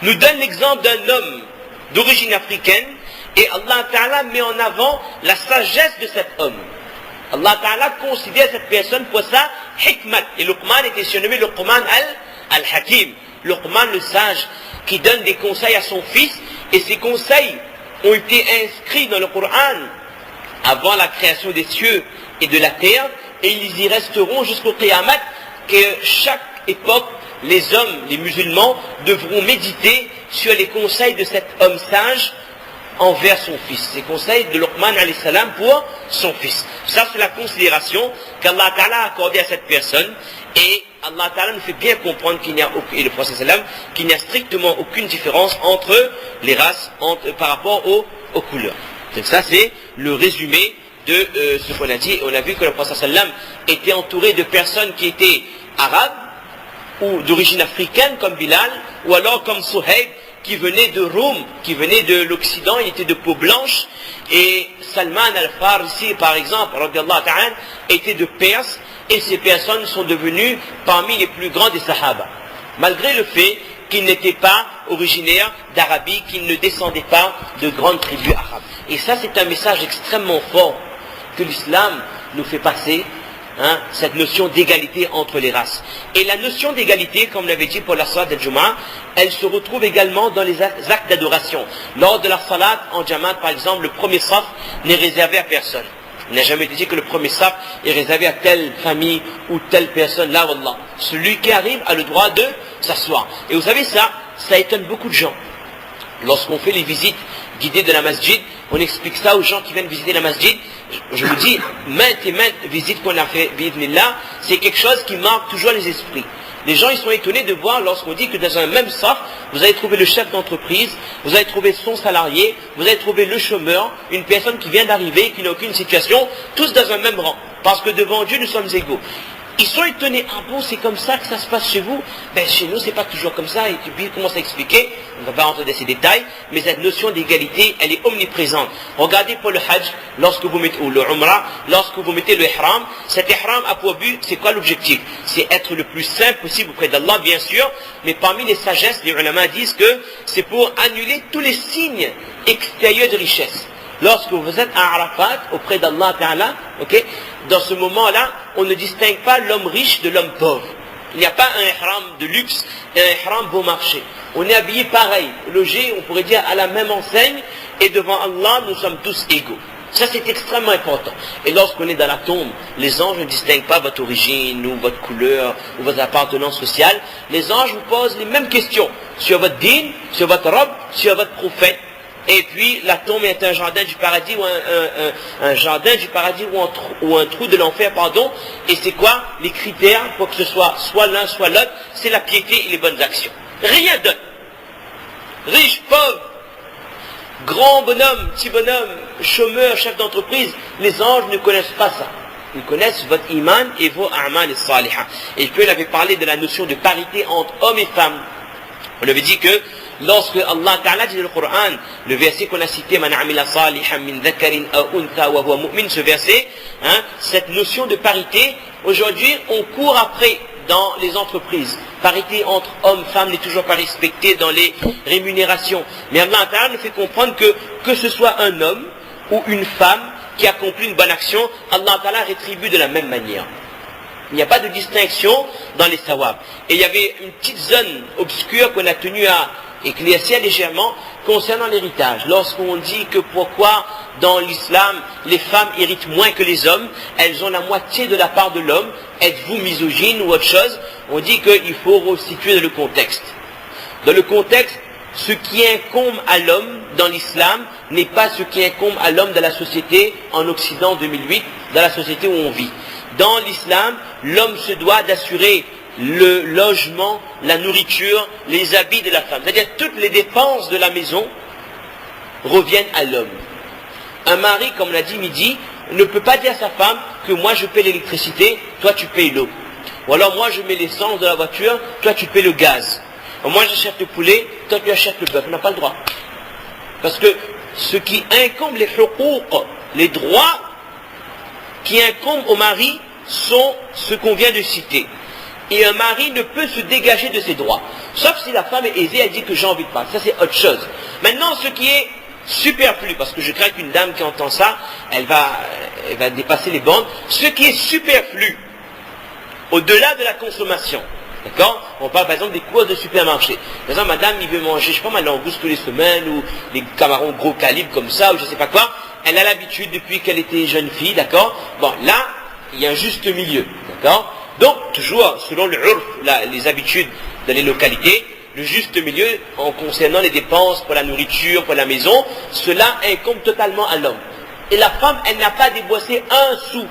nous donne l'exemple d'un homme d'origine africaine et Allah Ta'ala met en avant la sagesse de cet homme. Allah Ta'ala considère cette personne pour sa hikmat. Et Luqman était surnommé Luqman al-Hakim. Luqman le sage qui donne des conseils à son fils et ces conseils ont été inscrits dans le Coran avant la création des cieux et de la terre et ils y resteront jusqu'au Qiyamah que chaque époque les hommes, les musulmans devront méditer sur les conseils de cet homme sage envers son fils. Les conseils de Luqman alayhi salam pour son fils. Ça c'est la considération qu'Allah Ta'ala a accordée à cette personne et Allah Ta'ala nous fait bien comprendre qu'il n'y a et le prophète sallam qu'il n'y a strictement aucune différence entre les races par rapport aux couleurs. Donc ça c'est le résumé de ce qu'on a dit. On a vu que le prophète sallam était entouré de personnes qui étaient arabes ou d'origine africaine comme Bilal ou alors comme Suhaib qui venait de Rome, qui venait de l'Occident, il était de peau blanche et Salman al-Farisi par exemple radiyallahu ta'ala était de Perse et ces personnes sont devenues parmi les plus grands des Sahaba malgré le fait qu'ils n'étaient pas originaires d'Arabie, qu'ils ne descendaient pas de grandes tribus arabes. Et ça c'est un message extrêmement fort que l'islam nous fait passer, cette notion d'égalité entre les races. Et la notion d'égalité, comme on l'avait dit pour la salat al-Jumu'ah, elle se retrouve également dans les actes d'adoration. Lors de la salat en Jamaat, par exemple, le premier saf n'est réservé à personne. Il n'a jamais été dit que le premier saf est réservé à telle famille ou telle personne. Là, wallah. Celui qui arrive a le droit de s'asseoir. Et vous savez ça étonne beaucoup de gens. Lorsqu'on fait les visites guidées de la masjid, on explique ça aux gens qui viennent visiter la masjid. Je vous dis, maintes et maintes visites qu'on a fait, là, c'est quelque chose qui marque toujours les esprits. Les gens ils sont étonnés de voir lorsqu'on dit que dans un même saf, vous allez trouver le chef d'entreprise, vous allez trouver son salarié, vous allez trouver le chômeur, une personne qui vient d'arriver, qui n'a aucune situation, tous dans un même rang. Parce que devant Dieu, nous sommes égaux. Ils sont étonnés, ah bon, c'est comme ça que ça se passe chez vous? Ben chez nous, c'est pas toujours comme ça. Et puis ils commencent à expliquer, on ne va pas rentrer dans ces détails, mais cette notion d'égalité, elle est omniprésente. Regardez pour le hajj, lorsque vous mettez, ou le umrah, lorsque vous mettez le ihram, cet ihram a pour but, c'est quoi l'objectif? C'est être le plus simple possible auprès d'Allah, bien sûr, mais parmi les sagesses, les ulama disent que c'est pour annuler tous les signes extérieurs de richesse. Lorsque vous êtes à Arafat, auprès d'Allah Ta'ala, dans ce moment-là, on ne distingue pas l'homme riche de l'homme pauvre. Il n'y a pas un ihram de luxe et un ihram beau marché. On est habillé pareil, logé, on pourrait dire, à la même enseigne, et devant Allah, nous sommes tous égaux. Ça, c'est extrêmement important. Et lorsqu'on est dans la tombe, les anges ne distinguent pas votre origine, ou votre couleur, ou votre appartenance sociale. Les anges vous posent les mêmes questions sur votre dîn, sur votre robe, sur votre prophète. Et puis la tombe est un jardin du paradis ou un jardin du paradis ou un trou de l'enfer, pardon. Et c'est quoi les critères pour que ce soit l'un soit l'autre? C'est la piété et les bonnes actions. Rien d'autre. Riche, pauvre, grand bonhomme, petit bonhomme, chômeur, chef d'entreprise, les anges ne connaissent pas ça. Ils connaissent votre iman et vos a'mal salihah. Et puis on avait parlé de la notion de parité entre hommes et femmes. On avait dit que lorsque Allah Ta'ala dit dans le Coran, le verset qu'on a cité, Man amila salihan min dhakarin aw untha wa huwa mu'min, ce verset, cette notion de parité, aujourd'hui on court après dans les entreprises. Parité entre hommes et femmes n'est toujours pas respectée dans les rémunérations. Mais Allah Ta'ala nous fait comprendre que ce soit un homme ou une femme qui accomplit une bonne action, Allah Ta'ala rétribue de la même manière. Il n'y a pas de distinction dans les sawab. Et il y avait une petite zone obscure qu'on a tenu à éclaircir légèrement concernant l'héritage. Lorsqu'on dit que pourquoi dans l'islam les femmes héritent moins que les hommes, elles ont la moitié de la part de l'homme, êtes-vous misogyne ou autre chose? On dit qu'il faut resituer dans le contexte. Dans le contexte, ce qui incombe à l'homme dans l'islam n'est pas ce qui incombe à l'homme de la société en Occident 2008, dans la société où on vit. Dans l'islam, l'homme se doit d'assurer le logement, la nourriture, les habits de la femme. C'est-à-dire toutes les dépenses de la maison reviennent à l'homme. Un mari, comme on l'a dit midi, ne peut pas dire à sa femme que moi je paie l'électricité, toi tu payes l'eau. Ou alors moi je mets l'essence de la voiture, toi tu payes le gaz. Ou moi j'achète le poulet, toi tu achètes le bœuf. On n'a pas le droit. Parce que ce qui incombe les huquq, les droits qui incombent au mari sont ce qu'on vient de citer. et un mari ne peut se dégager de ses droits. Sauf si la femme est aisée, elle dit que j'ai envie de parler. Ça c'est autre chose. Maintenant, ce qui est superflu, parce que je crains qu'une dame qui entend ça, elle va dépasser les bornes. Ce qui est superflu, au-delà de la consommation, d'accord? On parle par exemple des courses de supermarché. Par exemple, madame, il veut manger, je sais pas, ma langouste tous les semaines, ou des camarons gros calibre comme ça, ou je sais pas quoi. Elle a l'habitude depuis qu'elle était jeune fille, d'accord? Bon, là, il y a un juste milieu, d'accord? Donc, toujours, selon le urf, les habitudes dans les localités, le juste milieu, en concernant les dépenses pour la nourriture, pour la maison, cela incombe totalement à l'homme. Et la femme, elle n'a pas déboissé un sou,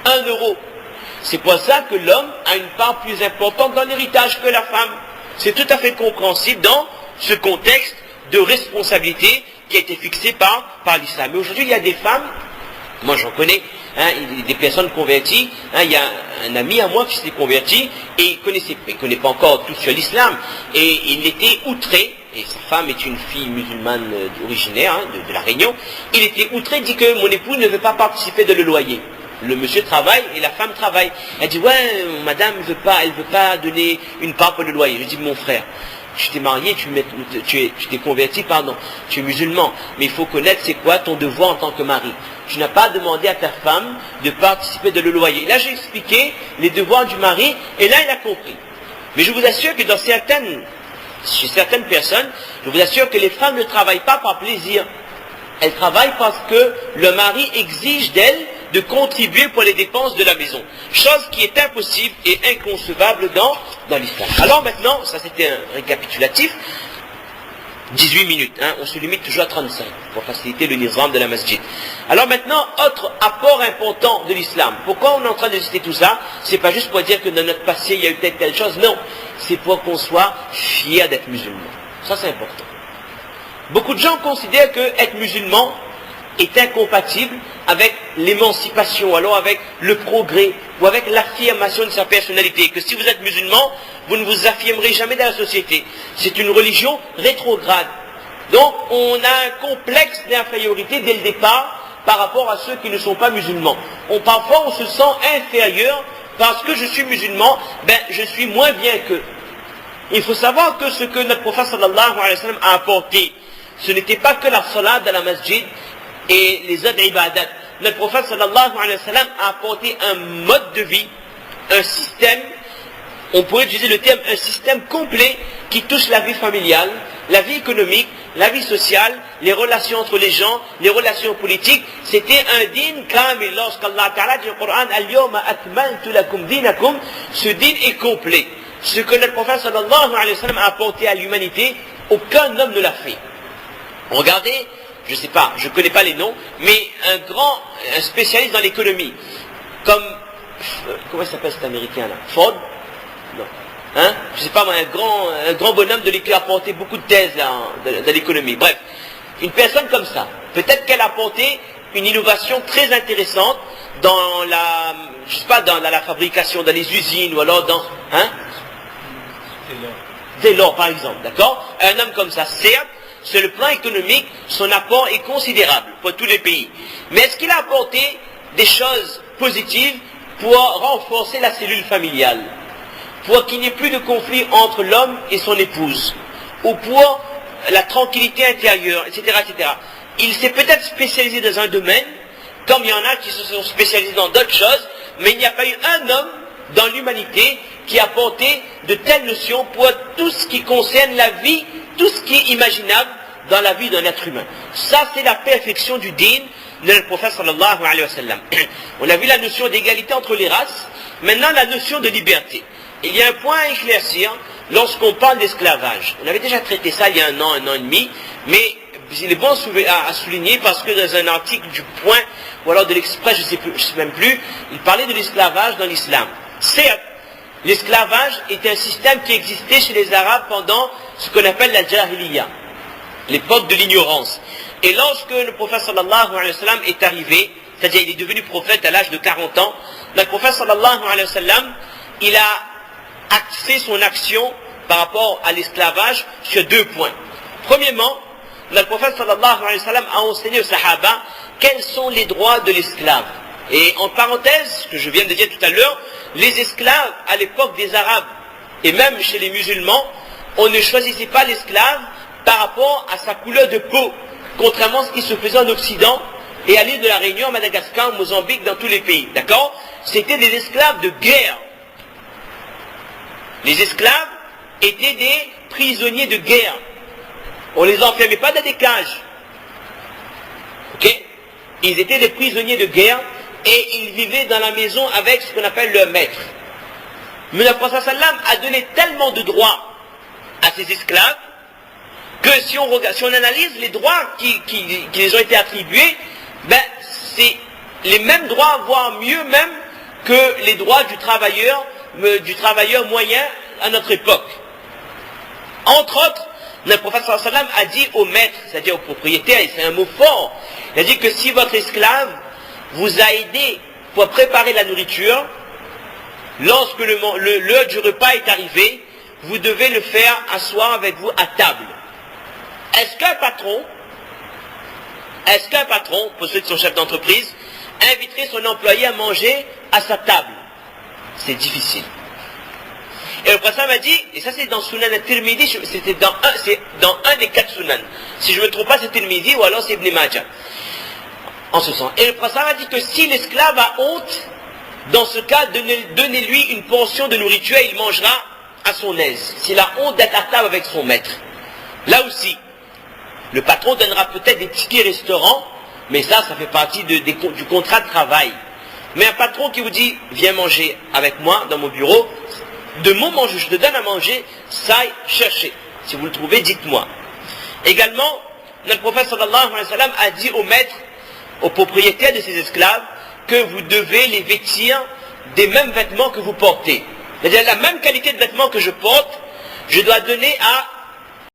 1 euro. C'est pour ça que l'homme a une part plus importante dans l'héritage que la femme. C'est tout à fait compréhensible dans ce contexte de responsabilité qui a été fixé par l'islam. Mais aujourd'hui, il y a des femmes, moi j'en connais, des personnes converties. Il y a un ami à moi qui s'est converti et il connaît pas encore tout sur l'islam. Et il était outré, et sa femme est une fille musulmane originaire de La Réunion. Il était outré, il dit que mon époux ne veut pas participer de le loyer. Le monsieur travaille et la femme travaille. Elle dit, ouais, madame elle veut pas donner une part pour le loyer. Je dis, mon frère, tu t'es marié, tu t'es converti, pardon, tu es musulman, mais il faut connaître c'est quoi ton devoir en tant que mari. Tu n'as pas demandé à ta femme de participer de le loyer. Là, j'ai expliqué les devoirs du mari, et là, il a compris. Mais je vous assure que chez certaines personnes, je vous assure que les femmes ne travaillent pas par plaisir. Elles travaillent parce que le mari exige d'elles de contribuer pour les dépenses de la maison. Chose qui est impossible et inconcevable dans l'islam. Alors maintenant, ça c'était un récapitulatif, 18 minutes, on se limite toujours à 35 pour faciliter le nizam de la masjid. Alors maintenant, autre apport important de l'islam. Pourquoi on est en train de citer tout ça? C'est pas juste pour dire que dans notre passé il y a eu telle chose, non. C'est pour qu'on soit fier d'être musulman. Ça c'est important. Beaucoup de gens considèrent que être musulman est incompatible avec l'émancipation, alors avec le progrès, ou avec l'affirmation de sa personnalité. Que si vous êtes musulman, vous ne vous affirmerez jamais dans la société. C'est une religion rétrograde. Donc, on a un complexe d'infériorité dès le départ par rapport à ceux qui ne sont pas musulmans. Parfois, on se sent inférieur parce que je suis musulman, je suis moins bien qu'eux. Il faut savoir que ce que notre prophète sallallahu alayhi wa sallam a apporté, ce n'était pas que la salat dans la masjid et les autres ibadat. Notre prophète sallallahu alayhi wa sallam a apporté un mode de vie, un système, on pourrait utiliser le terme un système complet qui touche la vie familiale, la vie économique, la vie sociale, les relations entre les gens, les relations politiques. C'était un din kamil. Lorsqu'Allah Ta'ala dit au Coran, Al-yawma akmaltu lakum dinakum, ce din est complet. Ce que notre prophète sallallahu alayhi wa sallam a apporté à l'humanité, aucun homme ne l'a fait. Regardez, je ne sais pas, je ne connais pas les noms, mais un spécialiste dans l'économie, comme, comment il s'appelle cet américain là? Ford? Non. Je ne sais pas, un grand bonhomme de l'économie qui a apporté beaucoup de thèses dans l'économie. Bref, une personne comme ça, peut-être qu'elle a apporté une innovation très intéressante dans la fabrication, dans les usines, ou alors dans, Taylor par exemple, d'accord? Un homme comme ça, certes, sur le plan économique, son apport est considérable pour tous les pays. Mais est-ce qu'il a apporté des choses positives pour renforcer la cellule familiale, pour qu'il n'y ait plus de conflit entre l'homme et son épouse, ou pour la tranquillité intérieure, etc., etc. Il s'est peut-être spécialisé dans un domaine, comme il y en a qui se sont spécialisés dans d'autres choses, mais il n'y a pas eu un homme dans l'humanité qui a apporté de telles notions pour tout ce qui concerne la vie, tout ce qui est imaginable dans la vie d'un être humain. Ça, c'est la perfection du din de notre prophète sallallahu alayhi wa sallam. On a vu la notion d'égalité entre les races, maintenant la notion de liberté. Il y a un point à éclaircir lorsqu'on parle d'esclavage. On avait déjà traité ça il y a un an et demi, mais il est bon à souligner parce que dans un article du Point, ou alors de l'Express, je ne sais même plus, il parlait de l'esclavage dans l'islam. Certes, l'esclavage est un système qui existait chez les Arabes pendant ce qu'on appelle la Jahiliya, l'époque de l'ignorance. Et lorsque le prophète sallallahu alayhi wa sallam est arrivé, c'est-à-dire il est devenu prophète à l'âge de 40 ans, le prophète sallallahu alayhi wa sallam, il a axé son action par rapport à l'esclavage sur 2 points. Premièrement, le prophète sallallahu alayhi wa sallam a enseigné aux sahaba quels sont les droits de l'esclave. Et en parenthèse, ce que je viens de dire tout à l'heure, les esclaves à l'époque des Arabes, et même chez les musulmans, on ne choisissait pas l'esclave par rapport à sa couleur de peau, contrairement à ce qui se faisait en Occident et à l'île de la Réunion, à Madagascar, au Mozambique, dans tous les pays. D'accord? C'était des esclaves de guerre. Les esclaves étaient des prisonniers de guerre. On ne les enfermait pas dans des cages. Ok? Ils étaient des prisonniers de guerre et ils vivaient dans la maison avec ce qu'on appelle leur maître. Mais le prophète sallam a donné tellement de droits à ses esclaves que si on analyse les droits qui les ont été attribués, ben c'est les mêmes droits, voire mieux même que les droits du travailleur moyen à notre époque. Entre autres, le prophète sallallahu alayhi wa sallam a dit au maître, c'est-à-dire au propriétaire, et c'est un mot fort, il a dit que si votre esclave vous a aidé pour préparer la nourriture, lorsque l'heure du repas est arrivé, vous devez le faire asseoir avec vous à table. Est-ce qu'un patron, pour ceux qui sont chefs d'entreprise, inviterait son employé à manger à sa table? C'est difficile. Et le prophète m'a dit, et ça c'est dans Sunan al-Tirmidhi, c'est dans un des 4 Sunan. Si je ne me trompe pas, c'est Tirmidhi ou alors c'est Ibn Majah. En ce sens. Et le prophète m'a dit que si l'esclave a honte, dans ce cas, donnez-lui une portion de nourriture et il mangera à son aise. S'il a honte d'être à table avec son maître. Là aussi, le patron donnera peut-être des tickets restaurants, mais ça fait partie du contrat de travail. Mais un patron qui vous dit, viens manger avec moi dans mon bureau, de mon manger, je te donne à manger, ça cherchez. Si vous le trouvez, dites-moi. Également, notre prophète sallallahu alayhi wa sallam a dit au maître, au propriétaire de ses esclaves, que vous devez les vêtir des mêmes vêtements que vous portez. C'est-à-dire la même qualité de vêtements que je porte, je dois donner à